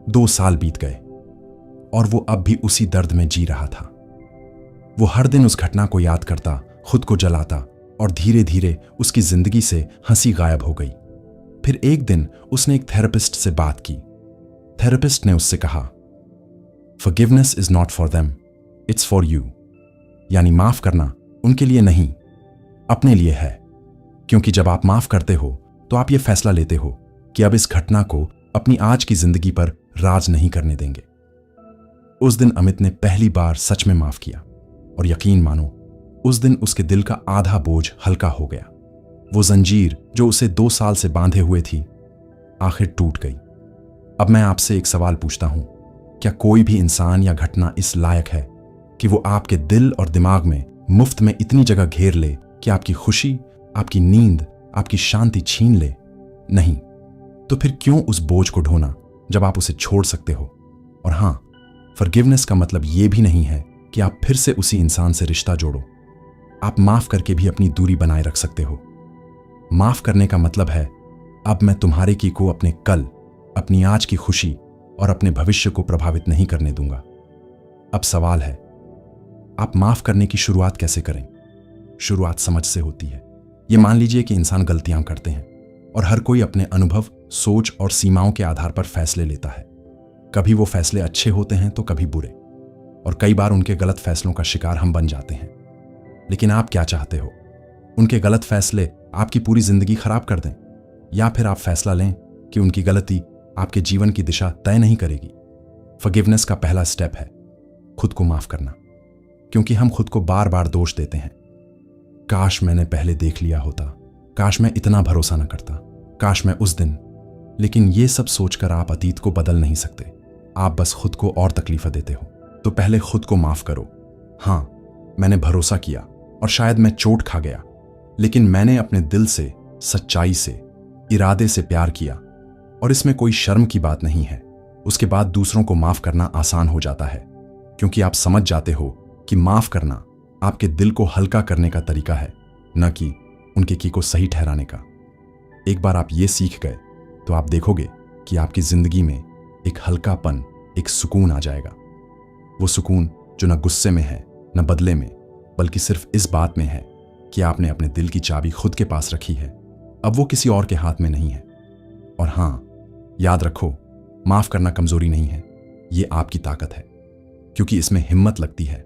2 साल बीत गए और वो अब भी उसी दर्द में जी रहा था। वो हर दिन उस घटना को याद करता, खुद को जलाता और धीरे धीरे उसकी जिंदगी से हंसी गायब हो गई। फिर एक दिन उसने एक थेरेपिस्ट से बात की। थेरेपिस्ट ने उससे कहा, forgiveness is not for them, it's for you. यानी माफ करना उनके लिए नहीं, अपने लिए है। क्योंकि जब आप माफ करते हो तो आप ये फैसला लेते हो कि अब इस घटना को अपनी आज की जिंदगी पर राज नहीं करने देंगे। उस दिन अमित ने पहली बार सच में माफ किया और यकीन मानो उस दिन उसके दिल का आधा बोझ हल्का हो गया। वो जंजीर जो उसे 2 साल से बांधे हुए थी आखिर टूट गई। अब मैं आपसे एक सवाल पूछता हूं, क्या कोई भी इंसान या घटना इस लायक है कि वो आपके दिल और दिमाग में मुफ्त में इतनी जगह घेर ले कि आपकी खुशी, आपकी नींद, आपकी शांति छीन ले? नहीं। तो फिर क्यों उस बोझ को ढोना जब आप उसे छोड़ सकते हो? और हां, फॉरगिवनेस का मतलब यह भी नहीं है कि आप फिर से उसी इंसान से रिश्ता जोड़ो। आप माफ करके भी अपनी दूरी बनाए रख सकते हो। माफ करने का मतलब है अब मैं तुम्हारे की को अपने कल, अपनी आज की खुशी और अपने भविष्य को प्रभावित नहीं करने दूंगा। अब सवाल है, आप माफ करने की शुरुआत कैसे करें? शुरुआत समझ से होती है। ये मान लीजिए कि इंसान गलतियां करते हैं और हर कोई अपने अनुभव, सोच और सीमाओं के आधार पर फैसले लेता है। कभी वो फैसले अच्छे होते हैं तो कभी बुरे, और कई बार उनके गलत फैसलों का शिकार हम बन जाते हैं। लेकिन आप क्या चाहते हो? उनके गलत फैसले आपकी पूरी जिंदगी खराब कर दें, या फिर आप फैसला लें कि उनकी गलती आपके जीवन की दिशा तय नहीं करेगी? फॉरगिवनेस का पहला स्टेप है खुद को माफ करना, क्योंकि हम खुद को बार बार दोष देते हैं। काश मैंने पहले देख लिया होता, काश मैं इतना भरोसा न करता, काश मैं उस दिन। लेकिन ये सब सोचकर आप अतीत को बदल नहीं सकते, आप बस खुद को और तकलीफें देते हो। तो पहले खुद को माफ करो। हां, मैंने भरोसा किया और शायद मैं चोट खा गया, लेकिन मैंने अपने दिल से, सच्चाई से, इरादे से प्यार किया, और इसमें कोई शर्म की बात नहीं है। उसके बाद दूसरों को माफ करना आसान हो जाता है, क्योंकि आप समझ जाते हो कि माफ करना आपके दिल को हल्का करने का तरीका है, न कि उनके की को सही ठहराने का। एक बार आप ये सीख गए तो आप देखोगे कि आपकी जिंदगी में एक हल्कापन, एक सुकून आ जाएगा। वो सुकून जो न गुस्से में है, न बदले में, बल्कि सिर्फ इस बात में है कि आपने अपने दिल की चाबी खुद के पास रखी है। अब वो किसी और के हाथ में नहीं है। और हां, याद रखो, माफ करना कमजोरी नहीं है, ये आपकी ताकत है, क्योंकि इसमें हिम्मत लगती है,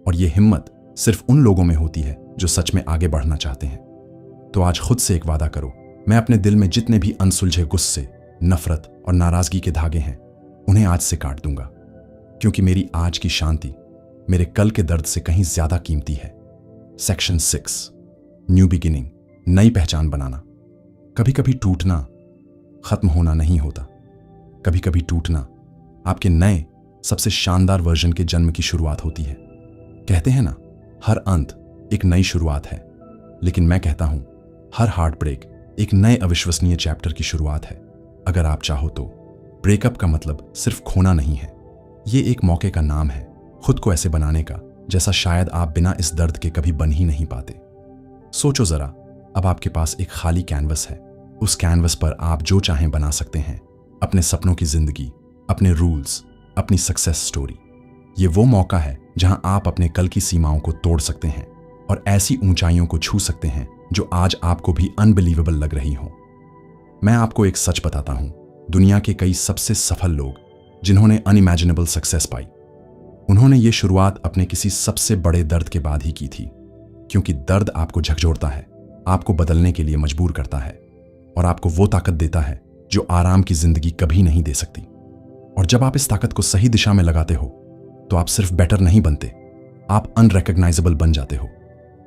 और ये हिम्मत सिर्फ उन लोगों में होती है जो सच में आगे बढ़ना चाहते हैं। तो आज खुद से एक वादा करो, मैं अपने दिल में जितने भी अनसुलझे गुस्से, नफरत और नाराजगी के धागे हैं, उन्हें आज से काट दूंगा, क्योंकि मेरी आज की शांति मेरे कल के दर्द से कहीं ज्यादा कीमती है। सेक्शन 6, न्यू बिगिनिंग, नई पहचान बनाना। कभी कभी टूटना खत्म होना नहीं होता, कभी कभी टूटना आपके नए, सबसे शानदार वर्जन के जन्म की शुरुआत होती है। कहते हैं ना, हर अंत एक नई शुरुआत है, लेकिन मैं कहता हूं हर हार्ट ब्रेक एक नए अविश्वसनीय चैप्टर की शुरुआत है। अगर आप चाहो तो ब्रेकअप का मतलब सिर्फ खोना नहीं है, ये एक मौके का नाम है खुद को ऐसे बनाने का जैसा शायद आप बिना इस दर्द के कभी बन ही नहीं पाते। सोचो जरा, अब आपके पास एक खाली कैनवस है। उस कैनवस पर आप जो चाहें बना सकते हैं, अपने सपनों की जिंदगी, अपने रूल्स, अपनी सक्सेस स्टोरी। ये वो मौका है जहां आप अपने कल की सीमाओं को तोड़ सकते हैं और ऐसी ऊंचाइयों को छू सकते हैं जो आज आपको भी अनबिलीवेबल लग रही हो। मैं आपको एक सच बताता हूं, दुनिया के कई सबसे सफल लोग जिन्होंने अनइमेजिनेबल सक्सेस पाई, उन्होंने ये शुरुआत अपने किसी सबसे बड़े दर्द के बाद ही की थी। क्योंकि दर्द आपको झकझोरता है, आपको बदलने के लिए मजबूर करता है, और आपको वो ताकत देता है जो आराम की जिंदगी कभी नहीं दे सकती। और जब आप इस ताकत को सही दिशा में लगाते हो तो आप सिर्फ बेटर नहीं बनते, आप अनरिकॉग्नाइजेबल बन जाते हो।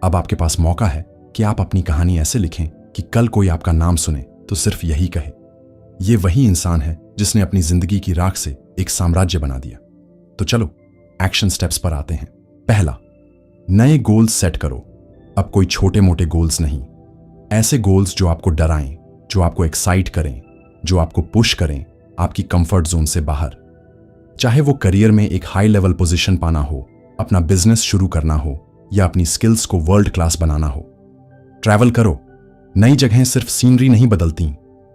अब आपके पास मौका है कि आप अपनी कहानी ऐसे लिखें कि कल कोई आपका नाम सुने तो सिर्फ यही कहे, ये वही इंसान है जिसने अपनी जिंदगी की राख से एक साम्राज्य बना दिया। तो चलो एक्शन स्टेप्स पर आते हैं। पहला, नए गोल्स सेट करो। अब कोई छोटे मोटे गोल्स नहीं, ऐसे गोल्स जो आपको डराएं, जो आपको एक्साइट करें, जो आपको पुश करें आपकी कंफर्ट जोन से बाहर। चाहे वो करियर में एक हाई लेवल पोजीशन पाना हो, अपना बिजनेस शुरू करना हो, या अपनी स्किल्स को वर्ल्ड क्लास बनाना हो। ट्रैवल करो। नई जगहें सिर्फ सीनरी नहीं बदलती,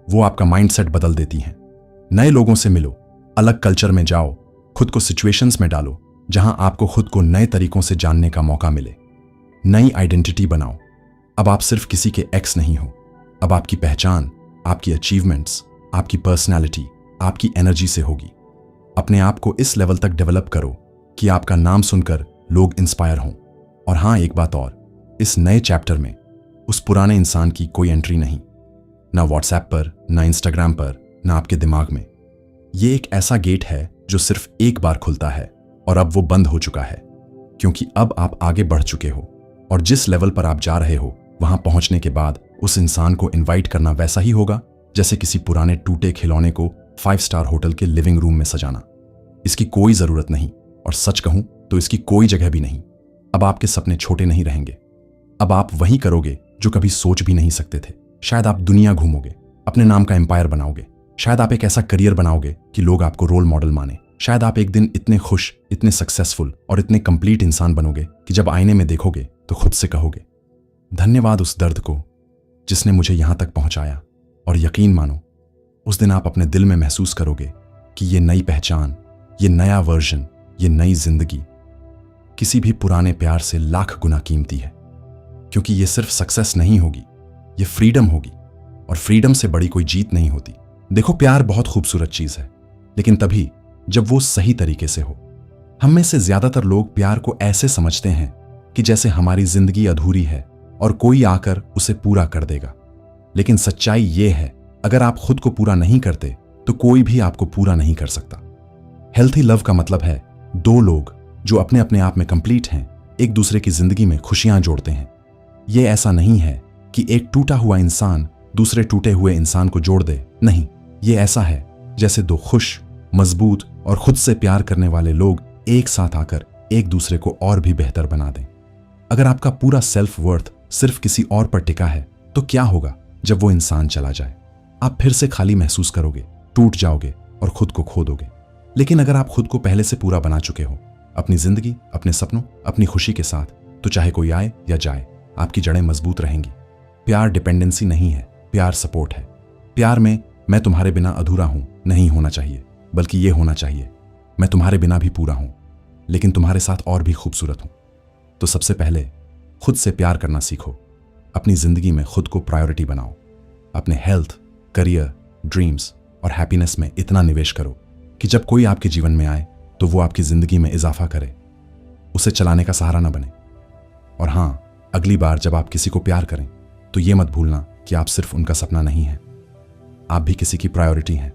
वो आपका माइंडसेट बदल देती हैं। नए लोगों से मिलो, अलग कल्चर में जाओ, खुद को सिचुएशंस में डालो जहां आपको खुद को नए तरीकों से जानने का मौका मिले। नई आइडेंटिटी बनाओ। अब आप सिर्फ किसी के एक्स नहीं हो, अब आपकी पहचान, आपकी अचीवमेंट्स, आपकी पर्सनैलिटी, आपकी एनर्जी से होगी। अपने आप को इस लेवल तक डेवलप करो कि आपका नाम सुनकर लोग इंस्पायर हों। और हां, एक बात और, इस नए चैप्टर में उस पुराने इंसान की कोई एंट्री नहीं, ना व्हाट्सएप पर, ना इंस्टाग्राम पर, ना आपके दिमाग में। ये एक ऐसा गेट है जो सिर्फ एक बार खुलता है और अब वो बंद हो चुका है, क्योंकि अब आप आगे बढ़ चुके हो और जिस लेवल पर आप जा रहे हो वहां पहुंचने के बाद उस इंसान को इनवाइट करना वैसा ही होगा जैसे किसी पुराने टूटे खिलौने को 5 स्टार होटल के लिविंग रूम में सजाना। इसकी कोई जरूरत नहीं, और सच कहूं तो इसकी कोई जगह भी नहीं। अब आपके सपने छोटे नहीं रहेंगे। अब आप वही करोगे जो कभी सोच भी नहीं सकते थे। शायद आप दुनिया घूमोगे, अपने नाम का एम्पायर बनाओगे। शायद आप एक ऐसा करियर बनाओगे कि लोग आपको रोल मॉडल माने। शायद आप एक दिन इतने खुश, इतने सक्सेसफुल और इतने कंप्लीट इंसान बनोगे कि जब आईने में देखोगे तो खुद से कहोगे, धन्यवाद उस दर्द को जिसने मुझे यहां तक पहुंचाया। और यकीन मानो, उस दिन आप अपने दिल में महसूस करोगे कि ये नई पहचान, ये नया वर्जन, ये नई जिंदगी किसी भी पुराने प्यार से लाख गुना कीमती है। क्योंकि ये सिर्फ सक्सेस नहीं होगी, ये फ्रीडम होगी, और फ्रीडम से बड़ी कोई जीत नहीं होती। देखो, प्यार बहुत खूबसूरत चीज है, लेकिन तभी जब वो सही तरीके से हो। हम में से ज्यादातर लोग प्यार को ऐसे समझते हैं कि जैसे हमारी जिंदगी अधूरी है और कोई आकर उसे पूरा कर देगा। लेकिन सच्चाई ये है, अगर आप खुद को पूरा नहीं करते तो कोई भी आपको पूरा नहीं कर सकता। हेल्थी लव का मतलब है दो लोग जो अपने अपने आप में कंप्लीट हैं, एक दूसरे की जिंदगी में खुशियां जोड़ते हैं। ये ऐसा नहीं है कि एक टूटा हुआ इंसान दूसरे टूटे हुए इंसान को जोड़ दे। नहीं, ये ऐसा है जैसे दो खुश, मजबूत और खुद से प्यार करने वाले लोग एक साथ आकर एक दूसरे को और भी बेहतर बना दें। अगर आपका पूरा सेल्फ वर्थ सिर्फ किसी और पर टिका है तो क्या होगा जब वो इंसान चला जाए? आप फिर से खाली महसूस करोगे, टूट जाओगे और खुद को खो दोगे। लेकिन अगर आप खुद को पहले से पूरा बना चुके हो, अपनी जिंदगी, अपने सपनों, अपनी खुशी के साथ, तो चाहे कोई आए या जाए, आपकी जड़ें मजबूत रहेंगी। प्यार डिपेंडेंसी नहीं है, प्यार सपोर्ट है। प्यार में मैं तुम्हारे बिना अधूरा हूं नहीं होना चाहिए, बल्कि ये होना चाहिए, मैं तुम्हारे बिना भी पूरा हूं, लेकिन तुम्हारे साथ और भी खूबसूरत हूं। तो सबसे पहले खुद से प्यार करना सीखो। अपनी जिंदगी में खुद को प्रायोरिटी बनाओ। अपने हेल्थ, करियर, ड्रीम्स और हैप्पीनेस में इतना निवेश करो कि जब कोई आपके जीवन में आए तो वो आपकी जिंदगी में इजाफा करे, उसे चलाने का सहारा न बने। और हां, अगली बार जब आप किसी को प्यार करें तो ये मत भूलना कि आप सिर्फ उनका सपना नहीं हैं, आप भी किसी की प्रायोरिटी हैं।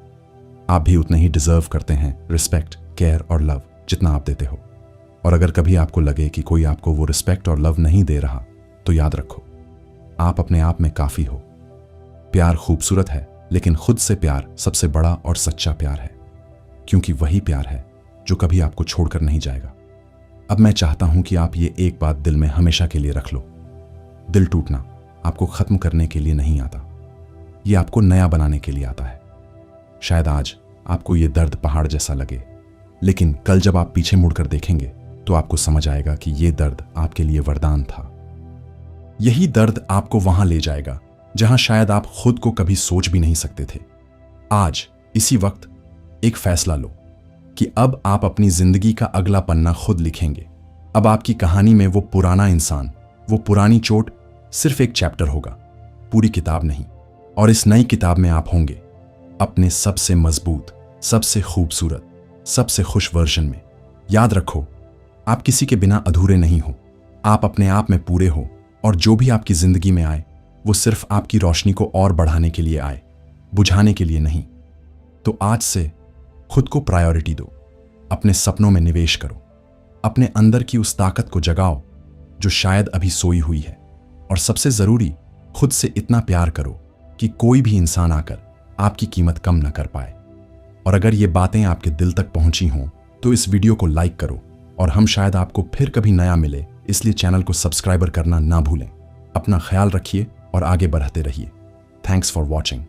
आप भी उतने ही डिजर्व करते हैं रिस्पेक्ट, केयर और लव जितना आप देते हो। और अगर कभी आपको लगे कि कोई आपको वो रिस्पेक्ट और लव नहीं दे रहा, तो याद रखो, आप अपने आप में काफी हो। प्यार खूबसूरत है, लेकिन खुद से प्यार सबसे बड़ा और सच्चा प्यार है, क्योंकि वही प्यार है जो कभी आपको छोड़कर नहीं जाएगा। अब मैं चाहता हूं कि आप ये एक बात दिल में हमेशा के लिए रख लो, दिल टूटना आपको खत्म करने के लिए नहीं आता, ये आपको नया बनाने के लिए आता है। शायद आज आपको ये दर्द पहाड़ जैसा लगे, लेकिन कल जब आप पीछे मुड़कर देखेंगे तो आपको समझ आएगा कि ये दर्द आपके लिए वरदान था। यही दर्द आपको वहां ले जाएगा जहां शायद आप खुद को कभी सोच भी नहीं सकते थे। आज इसी वक्त एक फैसला लो कि अब आप अपनी जिंदगी का अगला पन्ना खुद लिखेंगे। अब आपकी कहानी में वो पुराना इंसान, वो पुरानी चोट सिर्फ एक चैप्टर होगा, पूरी किताब नहीं। और इस नई किताब में आप होंगे अपने सबसे मजबूत, सबसे खूबसूरत, सबसे खुश वर्जन में। याद रखो, आप किसी के बिना अधूरे नहीं हो, आप अपने आप में पूरे हो, और जो भी आपकी जिंदगी में आए वो सिर्फ आपकी रोशनी को और बढ़ाने के लिए आए, बुझाने के लिए नहीं। तो आज से खुद को प्रायोरिटी दो, अपने सपनों में निवेश करो, अपने अंदर की उस ताकत को जगाओ जो शायद अभी सोई हुई है, और सबसे जरूरी, खुद से इतना प्यार करो कि कोई भी इंसान आकर आपकी कीमत कम न कर पाए। और अगर ये बातें आपके दिल तक पहुंची हों तो इस वीडियो को लाइक करो, और हम शायद आपको फिर कभी नया मिले, इसलिए चैनल को सब्सक्राइबर करना ना भूलें। अपना ख्याल रखिए और आगे बढ़ते रहिए। Thanks for watching.